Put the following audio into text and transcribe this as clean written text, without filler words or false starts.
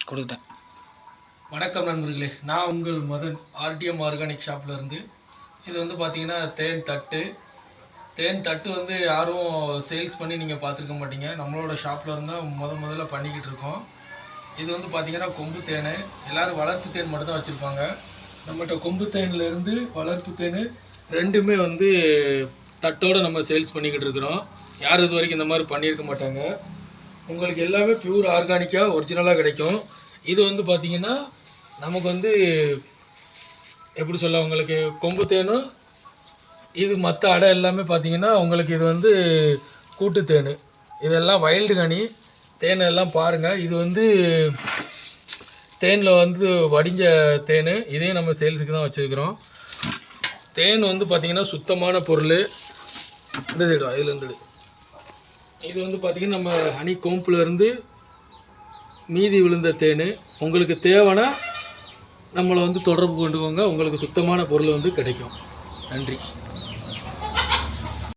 கொடுத்துட்டேன். வணக்கம் நண்பர்களே, நான் உங்கள் மதன், ஆர்டிஎம் ஆர்கானிக் ஷாப்லேருந்து. இது வந்து பார்த்தீங்கன்னா தேன் தட்டு வந்து யாரும் சேல்ஸ் பண்ணி நீங்கள் பார்த்துருக்க மாட்டீங்க. நம்மளோட ஷாப்பில் இருந்தால் முதல்ல பண்ணிக்கிட்டு இருக்கோம். இது வந்து பார்த்தீங்கன்னா கொம்பு தேன். எல்லோரும் வளர்ப்பு தேன் மட்டும் தான் வச்சுருப்பாங்க. நம்மகிட்ட கொம்பு தேன்லேருந்து வளர்ப்பு தேன் ரெண்டுமே வந்து தட்டோடு நம்ம சேல்ஸ் பண்ணிக்கிட்டு இருக்கிறோம். யாரும் இது வரைக்கும் இந்த மாதிரி பண்ணியிருக்க மாட்டாங்க. உங்களுக்கு எல்லாமே பியூர் ஆர்கானிக்காக ஒரிஜினலாக கிடைக்கும். இது வந்து பார்த்திங்கன்னா நமக்கு வந்து எப்படி சொல்ல, உங்களுக்கு கொம்பு தேனும் இது மற்ற அடை எல்லாமே பார்த்திங்கன்னா உங்களுக்கு இது வந்து கூட்டு தேன். இதெல்லாம் வைல்டு கனி தேன் எல்லாம் பாருங்கள். இது வந்து தேனில் வந்து வடிஞ்ச தேன். இதையும் நம்ம சேல்ஸுக்கு தான் வச்சுருக்கிறோம். தேன் வந்து பார்த்திங்கன்னா சுத்தமான பொருள். இந்த சைடு இதுலேருந்து இது வந்து பார்த்திங்கன்னா நம்ம ஹனி கோம்பிலேருந்து மீதி விழுந்த தேன். உங்களுக்கு தேவைன்னா நம்மளை வந்து தொடர்பு கொண்டுக்கோங்க. உங்களுக்கு சுத்தமான பொருள் வந்து கிடைக்கும். நன்றி.